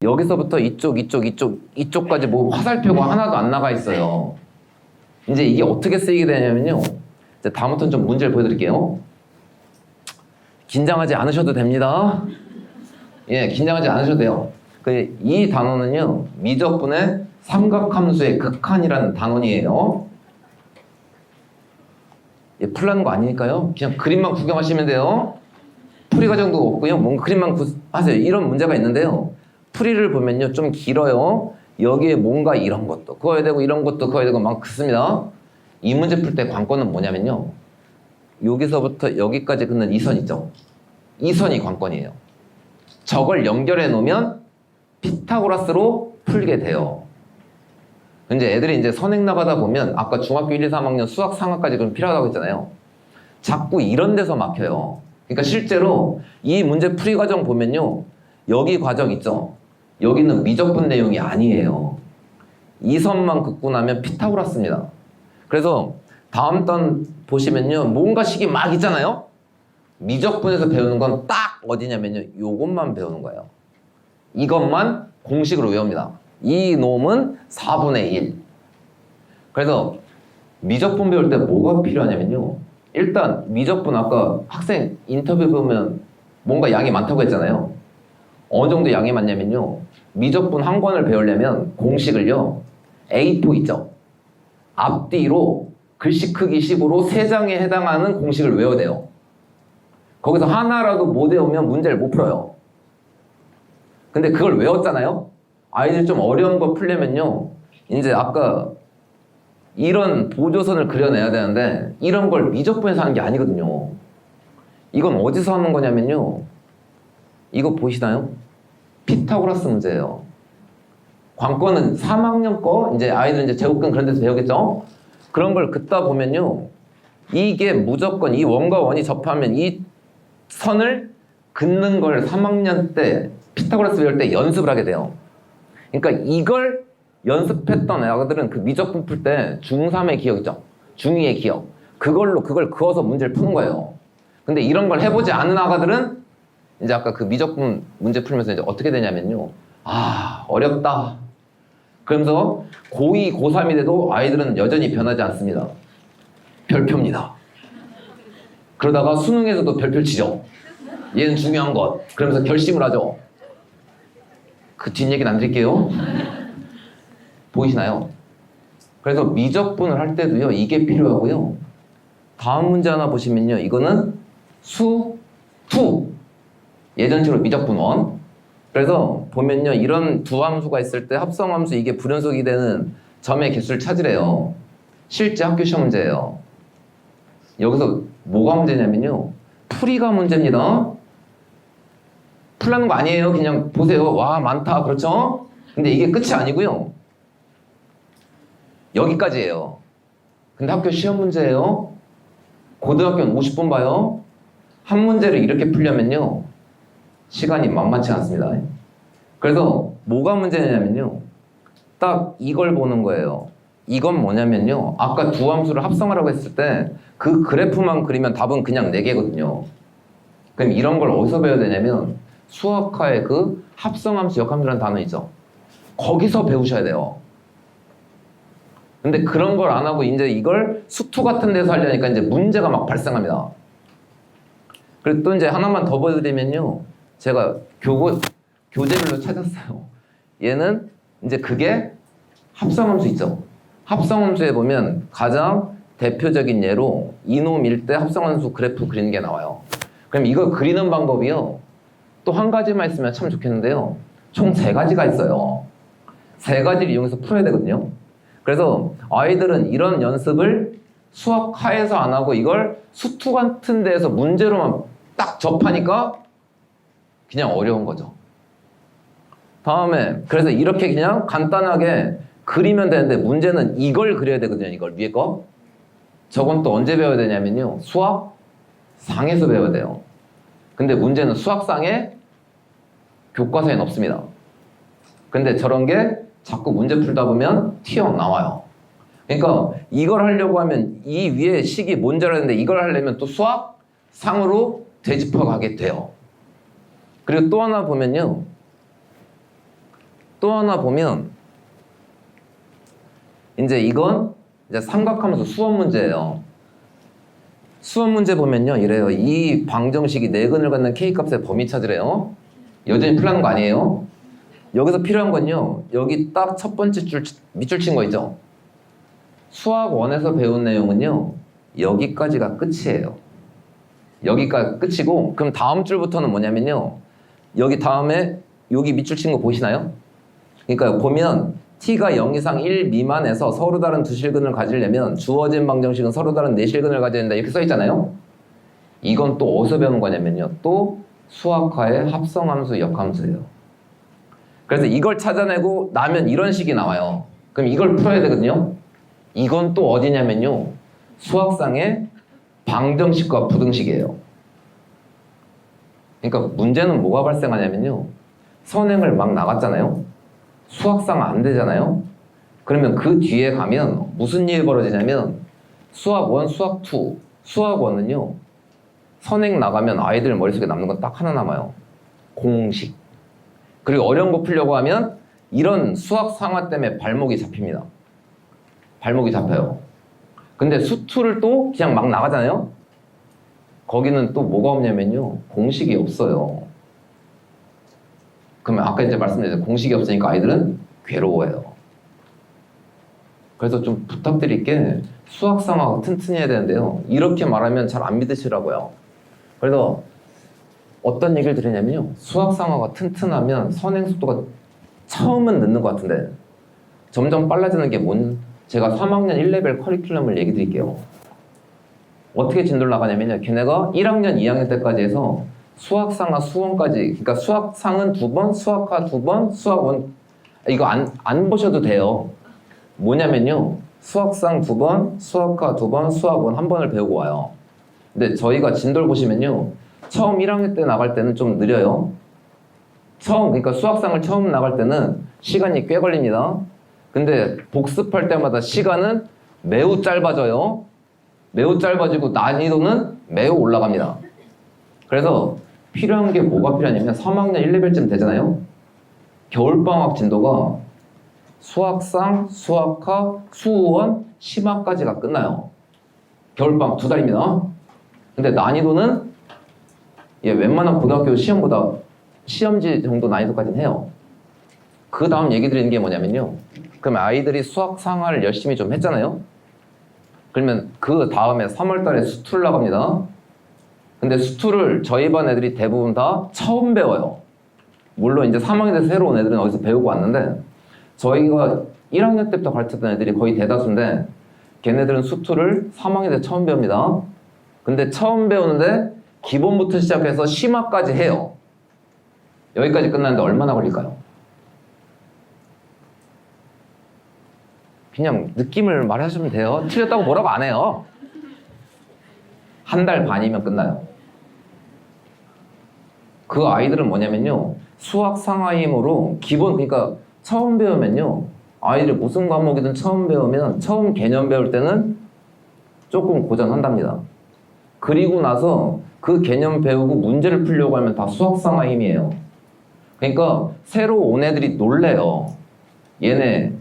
여기서부터 이쪽까지 뭐 화살표가 하나도 안 나가 있어요. 이제 이게 어떻게 쓰이게 되냐면요. 이제 다음부터는 좀 문제를 보여드릴게요. 긴장하지 않으셔도 됩니다. 예, 긴장하지 않으셔도 돼요. 이 단원은요, 미적분의 삼각함수의 극한이라는 단원이에요. 예, 풀라는 거 아니니까요. 그냥 그림만 구경하시면 돼요. 풀이 과정도 없고요. 뭔가 그림만 하세요. 이런 문제가 있는데요. 풀이를 보면요, 좀 길어요. 여기에 뭔가 이런 것도 그어야 되고 이런 것도 그어야 되고 막 그렇습니다. 이 문제 풀 때 관건은 뭐냐면요. 여기서부터 여기까지 긋는 이 선 있죠. 이 선이 관건이에요. 저걸 연결해 놓으면 피타고라스로 풀게 돼요. 이제 애들이 이제 선행 나가다 보면 아까 중학교 1, 2, 3학년 수학 상학까지 그럼 필요하다고 했잖아요. 자꾸 이런 데서 막혀요. 그러니까 실제로 이 문제 풀이 과정 보면요. 여기 과정 있죠. 여기는 미적분 내용이 아니에요. 이 선만 긋고 나면 피타고라스입니다. 그래서 다음 단 보시면요. 뭔가 식이 막 있잖아요. 미적분에서 배우는 건 딱 어디냐면요. 요것만 배우는 거예요. 이것만 공식으로 외웁니다. 이 놈은 4분의 1. 그래서 미적분 배울 때 뭐가 필요하냐면요. 일단 미적분 아까 학생 인터뷰 보면 뭔가 양이 많다고 했잖아요. 어느 정도 양이 많냐면요. 미적분 한 권을 배우려면 공식을요. A4 있죠. 앞뒤로 글씨 크기 10으로 3장에 해당하는 공식을 외워야 돼요. 거기서 하나라도 못 외우면 문제를 못 풀어요. 근데 그걸 외웠잖아요. 아이들 좀 어려운 거 풀려면요. 이제 아까 이런 보조선을 그려내야 되는데 이런 걸 미적분에서 하는 게 아니거든요. 이건 어디서 하는 거냐면요. 이거 보시나요? 피타고라스 문제예요. 관건은 3학년 거 이제 아이들 이제 제곱근 그런 데서 배우겠죠? 그런 걸 긋다 보면요. 이게 무조건 이 원과 원이 접하면 이 선을 긋는 걸 3학년 때 피타고라스 배울 때 연습을 하게 돼요. 그러니까 이걸 연습했던 애들은 그 미적분 풀 때 중3의 기억 있죠? 중2의 기억. 그걸 그어서 문제를 푸는 거예요. 근데 이런 걸 해보지 않은 아가들은 이제 아까 그 미적분 문제 풀면서 이제 어떻게 되냐면요. 아, 어렵다. 그러면서 고2, 고3이 돼도 아이들은 여전히 변하지 않습니다. 별표입니다. 그러다가 수능에서도 별표를 치죠. 얘는 중요한 것. 그러면서 결심을 하죠. 그 뒷얘기는 안 드릴게요. 보이시나요? 그래서 미적분을 할 때도요. 이게 필요하고요. 다음 문제 하나 보시면요. 이거는 수2. 예전식으로 미적분 1. 그래서 보면요. 이런 두 함수가 있을 때 합성함수 이게 불연속이 되는 점의 개수를 찾으래요. 실제 학교 시험 문제예요. 여기서 뭐가 문제냐면요. 풀이가 문제입니다. 풀라는 거 아니에요. 그냥 보세요. 와, 많다. 그렇죠? 근데 이게 끝이 아니고요. 여기까지예요. 근데 학교 시험 문제예요. 고등학교는 50분 봐요. 한 문제를 이렇게 풀려면요. 시간이 만만치 않습니다. 그래서 뭐가 문제냐면요. 딱 이걸 보는 거예요. 이건 뭐냐면요. 아까 두 함수를 합성하라고 했을 때 그 그래프만 그리면 답은 그냥 4개거든요. 그럼 이런 걸 어디서 배워야 되냐면 수학화의 그 합성함수, 역함수라는 단어 있죠. 거기서 배우셔야 돼요. 근데 그런 걸 안 하고 이제 이걸 수투 같은 데서 하려니까 이제 문제가 막 발생합니다. 그리고 또 이제 하나만 더 보여드리면요. 제가 교재별로 찾았어요. 얘는 이제 그게 합성함수 있죠. 합성함수에 보면 가장 대표적인 예로 이놈일 때 합성함수 그래프 그리는 게 나와요. 그럼 이거 그리는 방법이요. 또 한 가지만 있으면 참 좋겠는데요. 총 3가지가 있어요. 3가지를 이용해서 풀어야 되거든요. 그래서 아이들은 이런 연습을 수학하에서 안 하고 이걸 수투 같은 데에서 문제로만 딱 접하니까 그냥 어려운 거죠. 다음에 그래서 이렇게 그냥 간단하게 그리면 되는데 문제는 이걸 그려야 되거든요. 이걸 위에 거. 저건 또 언제 배워야 되냐면요. 수학상에서 배워야 돼요. 근데 문제는 수학상에 교과서에는 없습니다. 근데 저런 게 자꾸 문제 풀다 보면 튀어나와요. 그러니까 이걸 하려고 하면 이 위에 식이 뭔지 알았는데 이걸 하려면 또 수학상으로 되짚어 가게 돼요. 그리고 또 하나 보면요. 또 하나 보면 이제 이건 이제 삼각함수 수원 문제예요. 수원 문제 보면요 이래요. 이 방정식이 네근을 갖는 K값의 범위 찾으래요. 여전히 풀라는 거 아니에요? 여기서 필요한 건요 여기 딱 첫 번째 줄 밑줄 친 거 있죠? 수학 1에서 배운 내용은요 여기까지가 끝이에요. 여기가 끝이고 그럼 다음 줄부터는 뭐냐면요 여기 다음에 여기 밑줄 친 거 보시나요? 그러니까 보면 t가 0 이상 1 미만에서 서로 다른 두 실근을 가지려면 주어진 방정식은 서로 다른 네 실근을 가져야 된다 이렇게 써 있잖아요. 이건 또 어디서 배운 거냐면요 또 수학화의 합성함수 역함수예요. 그래서 이걸 찾아내고 나면 이런 식이 나와요. 그럼 이걸 풀어야 되거든요. 이건 또 어디냐면요 수학상의 방정식과 부등식이에요. 그러니까 문제는 뭐가 발생하냐면요 선행을 막 나갔잖아요. 수학상 안 되잖아요. 그러면 그 뒤에 가면 무슨 일이 벌어지냐면 수학 1, 수학 2, 수학 1은요 선행 나가면 아이들 머릿속에 남는 건 딱 하나 남아요. 공식. 그리고 어려운 거 풀려고 하면 이런 수학 상화 때문에 발목이 잡힙니다. 발목이 잡혀요. 근데 수2를 또 그냥 막 나가잖아요. 거기는 또 뭐가 없냐면요 공식이 없어요. 그러면 아까 이제 말씀드렸죠. 공식이 없으니까 아이들은 괴로워해요. 그래서 좀 부탁드릴 게 수학 상화가 튼튼해야 되는데요. 이렇게 말하면 잘 안 믿으시라고요. 그래서 어떤 얘기를 드리냐면요. 수학 상화가 튼튼하면 선행 속도가 처음은 늦는 것 같은데 점점 빨라지는 게 제가 3학년 1레벨 커리큘럼을 얘기 드릴게요. 어떻게 진도를 나가냐면요. 걔네가 1학년, 2학년 때까지 해서 수학상하 수원까지 그러니까 수학상은 2번, 수학하 2번, 수학원 이거 안 보셔도 돼요. 뭐냐면요. 수학상 2번, 수학하 2번, 수학원 1번을 배우고 와요. 근데 저희가 진도를 보시면요. 처음 1학년 때 나갈 때는 좀 느려요. 그러니까 수학상을 처음 나갈 때는 시간이 꽤 걸립니다. 근데 복습할 때마다 시간은 매우 짧아져요. 매우 짧아지고 난이도는 매우 올라갑니다. 그래서 필요한 게 뭐가 필요하냐면 3학년 1레벨쯤 되잖아요. 겨울방학 진도가 수학상, 수학하, 수원, 심화까지가 끝나요. 겨울방학 2달입니다. 근데 난이도는 웬만한 고등학교 시험보다 시험지 정도 난이도까지는 해요. 그 다음 얘기 드리는 게 뭐냐면요. 그럼 아이들이 수학 상화를 열심히 좀 했잖아요. 그러면 그 다음에 3월 달에 수투를 나갑니다. 근데 수투를 저희 반 애들이 대부분 다 처음 배워요. 물론 이제 3학년 때 새로 온 애들은 어디서 배우고 왔는데 저희가 1학년 때부터 가르쳤던 애들이 거의 대다수인데 걔네들은 수투를 3학년 때 처음 배웁니다. 근데 처음 배우는데 기본부터 시작해서 심화까지 해요. 여기까지 끝나는데 얼마나 걸릴까요? 그냥 느낌을 말하시면 돼요. 틀렸다고 뭐라고 안 해요. 1달 반이면 끝나요. 그 아이들은 뭐냐면요. 수학 상하임으로 기본 그러니까 처음 배우면요. 아이들이 무슨 과목이든 처음 배우면 처음 개념 배울 때는 조금 고전한답니다. 그리고 나서 그 개념 배우고 문제를 풀려고 하면 다 수학 상하임이에요. 그러니까 새로 온 애들이 놀래요. 얘네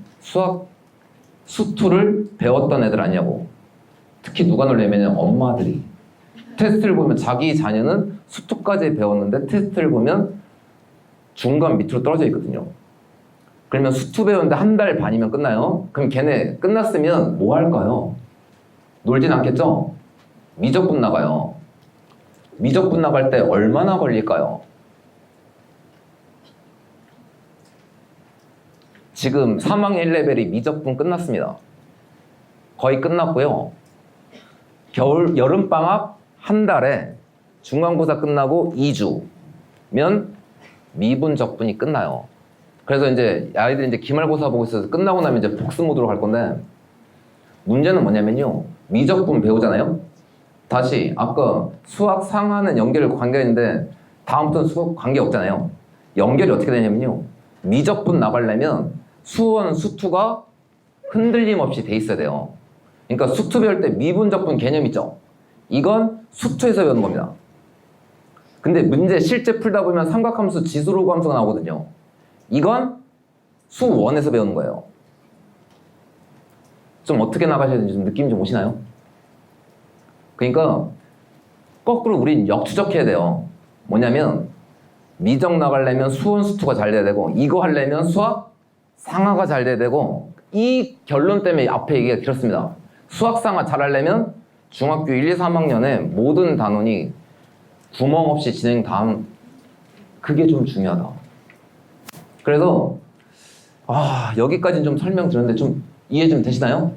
수투를 배웠던 애들 아니냐고. 특히 누가 놀래면 엄마들이. 테스트를 보면 자기 자녀는 수투까지 배웠는데 테스트를 보면 중간 밑으로 떨어져 있거든요. 그러면 수투 배우는데 1달 반이면 끝나요. 그럼 걔네 끝났으면 뭐 할까요? 놀진 않겠죠? 미적분 나가요. 미적분 나갈 때 얼마나 걸릴까요? 지금 3학년 1레벨이 미적분 끝났습니다. 거의 끝났고요. 여름방학 1달에 중간고사 끝나고 2주면 미분적분이 끝나요. 그래서 이제 아이들이 이제 기말고사 보고 있어서 끝나고 나면 이제 복습 모드로 갈 건데 문제는 뭐냐면요. 미적분 배우잖아요. 다시 아까 수학 상하는 연결 관계인데 다음부터는 수학 관계 없잖아요. 연결이 어떻게 되냐면요. 미적분 나가려면 수원, 수투가 흔들림 없이 돼 있어야 돼요. 그러니까 수투 배울 때 미분적분 개념 있죠? 이건 수투에서 배우는 겁니다. 근데 문제 실제 풀다 보면 삼각함수 지수로그 함수가 나오거든요. 이건 수원에서 배우는 거예요. 좀 어떻게 나가셔야 되는지 좀 느낌 좀 오시나요? 그러니까 거꾸로 우린 역추적해야 돼요. 뭐냐면 미적 나가려면 수원 수투가 잘 돼야 되고 이거 하려면 수학 상하가 잘 돼야 되고 이 결론 때문에 앞에 얘기가 길었습니다. 수학 상하 잘 하려면 중학교 1, 2, 3학년에 모든 단원이 구멍 없이 진행 다음 그게 좀 중요하다. 그래서 여기까지는 좀 설명드렸는데 좀 이해 좀 되시나요?